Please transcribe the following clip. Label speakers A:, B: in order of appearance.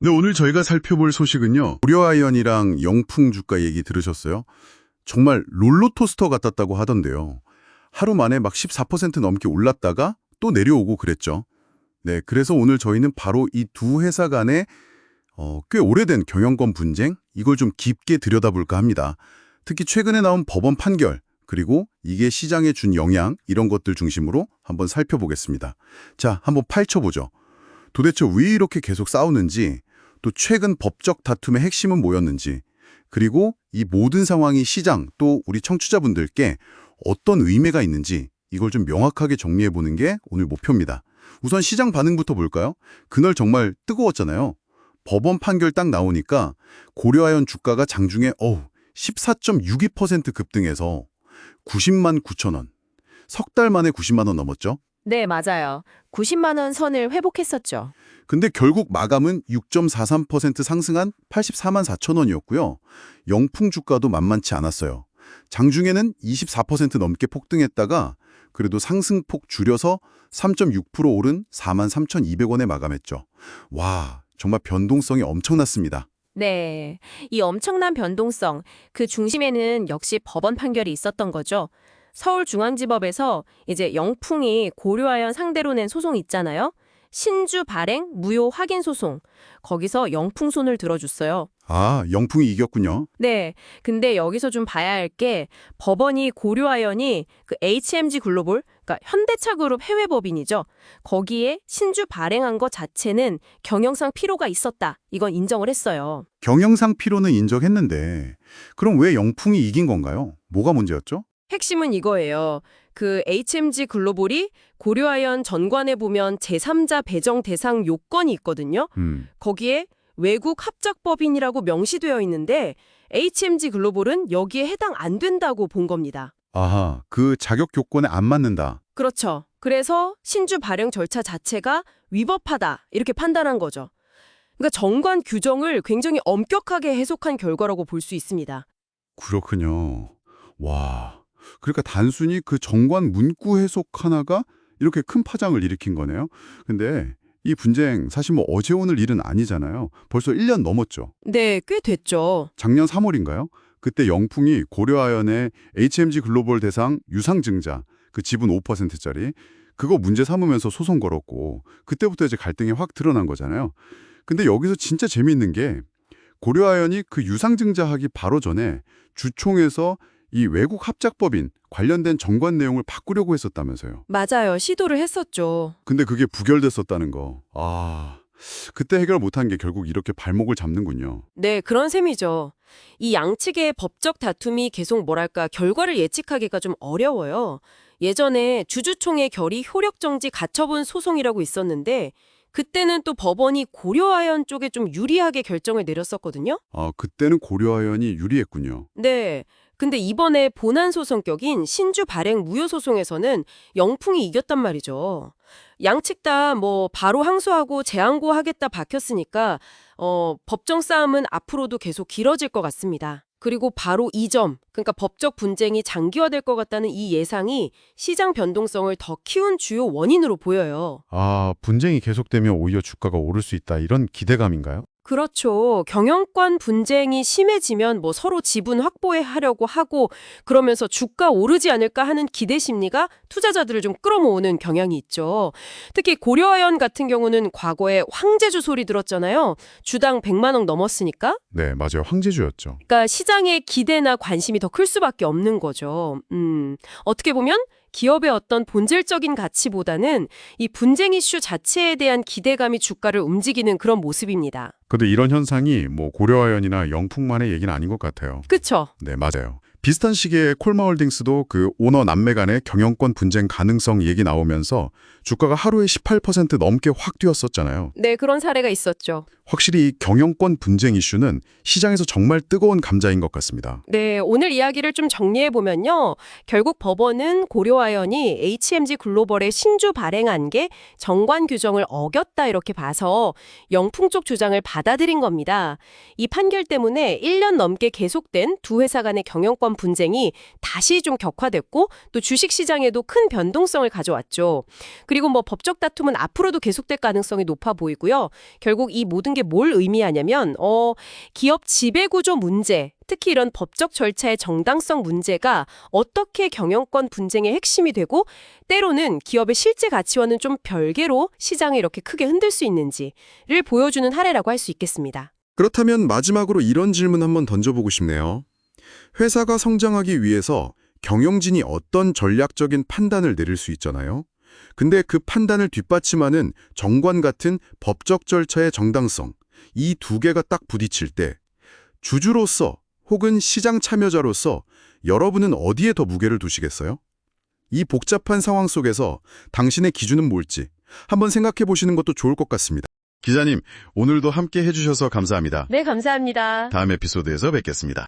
A: 네, 오늘 저희가 살펴볼 소식은요. 고려아이언이랑 영풍 주가 얘기 들으셨어요? 정말 롤러코스터 같았다고 하던데요. 하루 만에 막 14% 넘게 올랐다가 또 내려오고 그랬죠. 네, 그래서 오늘 저희는 바로 이 두 회사 간의 꽤 오래된 경영권 분쟁, 이걸 좀 깊게 들여다볼까 합니다. 특히 최근에 나온 법원 판결, 그리고 이게 시장에 준 영향, 이런 것들 중심으로 한번 살펴보겠습니다. 자, 한번 파헤쳐보죠. 도대체 왜 이렇게 계속 싸우는지, 또 최근 법적 다툼의 핵심은 뭐였는지, 그리고 이 모든 상황이 시장 또 우리 청취자분들께 어떤 의미가 있는지 이걸 좀 명확하게 정리해보는 게 오늘 목표입니다. 우선 시장 반응부터 볼까요? 그날 정말 뜨거웠잖아요. 법원 판결 딱 나오니까 고려아연 주가가 장중에 14.62% 급등해서 90만 9천 원. 석 달 만에 90만 원 넘었죠?
B: 네, 맞아요. 90만 원 선을 회복했었죠.
A: 근데 결국 마감은 6.43% 상승한 84만 4천 원이었고요. 영풍 주가도 만만치 않았어요. 장중에는 24% 넘게 폭등했다가 그래도 상승폭 줄여서 3.6% 오른 4만 3,200원에 마감했죠. 와, 정말 변동성이 엄청났습니다.
B: 네, 이 엄청난 변동성, 그 중심에는 역시 법원 판결이 있었던 거죠. 서울중앙지법에서 이제 영풍이 고려아연 상대로 낸 소송 있잖아요. 신주 발행 무효 확인 소송. 거기서 영풍 손을 들어줬어요.
A: 아, 영풍이 이겼군요.
B: 네, 근데 여기서 좀 봐야 할 게 법원이 고려아연이 그 HMG 글로벌, 그러니까 현대차 그룹 해외 법인이죠. 거기에 신주 발행한 것 자체는 경영상 피로가 있었다. 이건 인정을 했어요.
A: 경영상 피로는 인정했는데 그럼 왜 영풍이 이긴 건가요? 뭐가 문제였죠?
B: 핵심은 이거예요. 그 HMG 글로벌이 고려아연 전관에 보면 제3자 배정 대상 요건이 있거든요. 거기에 외국 합작법인이라고 명시되어 있는데 HMG 글로벌은 여기에 해당 안 된다고 본 겁니다.
A: 아하, 그 자격 요건에 안 맞는다.
B: 그렇죠. 그래서 신주 발행 절차 자체가 위법하다 이렇게 판단한 거죠. 그러니까 정관 규정을 굉장히 엄격하게 해석한 결과라고 볼 수 있습니다.
A: 그렇군요. 와, 그러니까 단순히 그 정관 문구 해석 하나가 이렇게 큰 파장을 일으킨 거네요. 근데 이 분쟁 사실 뭐 어제 오늘 일은 아니잖아요. 벌써 1년 넘었죠.
B: 네, 꽤 됐죠.
A: 작년 3월인가요? 그때 영풍이 고려아연의 HMG 글로벌 대상 유상증자, 그 지분 5%짜리 그거 문제 삼으면서 소송 걸었고 그때부터 이제 갈등이 확 드러난 거잖아요. 근데 여기서 진짜 재미있는 게 고려아연이 그 유상증자하기 바로 전에 주총에서 이 외국 합작법인 관련된 정관 내용을 바꾸려고 했었다면서요.
B: 맞아요. 시도를 했었죠.
A: 근데 그게 부결됐었다는 거. 아, 그때 해결 못한 게 결국 이렇게 발목을 잡는군요.
B: 네, 그런 셈이죠. 이 양측의 법적 다툼이 계속 뭐랄까 결과를 예측하기가 좀 어려워요. 예전에 주주총회 결의 효력정지 가처분 소송이라고 있었는데 그때는 또 법원이 고려아연 쪽에 좀 유리하게 결정을 내렸었거든요.
A: 아, 그때는 고려아연이 유리했군요.
B: 네. 근데 이번에 본안 소송격인 신주 발행 무효 소송에서는 영풍이 이겼단 말이죠. 양측 다 뭐 바로 항소하고 재항고하겠다 박혔으니까 법정 싸움은 앞으로도 계속 길어질 것 같습니다. 그리고 바로 이 점, 그러니까 법적 분쟁이 장기화될 것 같다는 이 예상이 시장 변동성을 더 키운 주요 원인으로 보여요.
A: 아, 분쟁이 계속되면 오히려 주가가 오를 수 있다. 이런 기대감인가요?
B: 그렇죠. 경영권 분쟁이 심해지면 뭐 서로 지분 확보해 하려고 하고 그러면서 주가 오르지 않을까 하는 기대 심리가 투자자들을 좀 끌어모으는 경향이 있죠. 특히 고려아연 같은 경우는 과거에 황제주 소리 들었잖아요. 주당 100만 원 넘었으니까.
A: 네, 맞아요. 황제주였죠.
B: 그러니까 시장의 기대나 관심이 더 클 수밖에 없는 거죠. 어떻게 보면 기업의 어떤 본질적인 가치보다는 이 분쟁 이슈 자체에 대한 기대감이 주가를 움직이는 그런 모습입니다.
A: 근데 이런 현상이 뭐 고려아연이나 영풍만의 얘기는 아닌 것 같아요.
B: 그쵸?
A: 네, 맞아요. 비슷한 시기에 콜마홀딩스도 그 오너 남매 간의 경영권 분쟁 가능성 얘기 나오면서 주가가 하루에 18% 넘게 확 뛰었었잖아요.
B: 네, 그런 사례가 있었죠.
A: 확실히 이 경영권 분쟁 이슈는 시장에서 정말 뜨거운 감자인 것 같습니다.
B: 네, 오늘 이야기를 좀 정리해보면요. 결국 법원은 고려아연이 HMG 글로벌의 신주 발행한 게 정관 규정을 어겼다 이렇게 봐서 영풍 쪽 주장을 받아들인 겁니다. 이 판결 때문에 1년 넘게 계속된 두 회사 간의 경영권 이런 분쟁이 다시 좀 격화됐고 또 주식시장에도 큰 변동성을 가져왔죠. 그리고 뭐 법적 다툼은 앞으로도 계속될 가능성이 높아 보이고요. 결국 이 모든 게 뭘 의미하냐면 기업 지배구조 문제, 특히 이런 법적 절차의 정당성 문제가 어떻게 경영권 분쟁의 핵심이 되고 때로는 기업의 실제 가치와는 좀 별개로 시장을 이렇게 크게 흔들 수 있는지를 보여주는 한 해라고 할 수 있겠습니다.
C: 그렇다면 마지막으로 이런 질문 한번 던져보고 싶네요. 회사가 성장하기 위해서 경영진이 어떤 전략적인 판단을 내릴 수 있잖아요. 근데 그 판단을 뒷받침하는 정관 같은 법적 절차의 정당성, 이 두 개가 딱 부딪힐 때 주주로서 혹은 시장 참여자로서 여러분은 어디에 더 무게를 두시겠어요? 이 복잡한 상황 속에서 당신의 기준은 뭘지 한번 생각해 보시는 것도 좋을 것 같습니다.
A: 기자님, 오늘도 함께 해주셔서 감사합니다.
B: 네, 감사합니다.
A: 다음 에피소드에서 뵙겠습니다.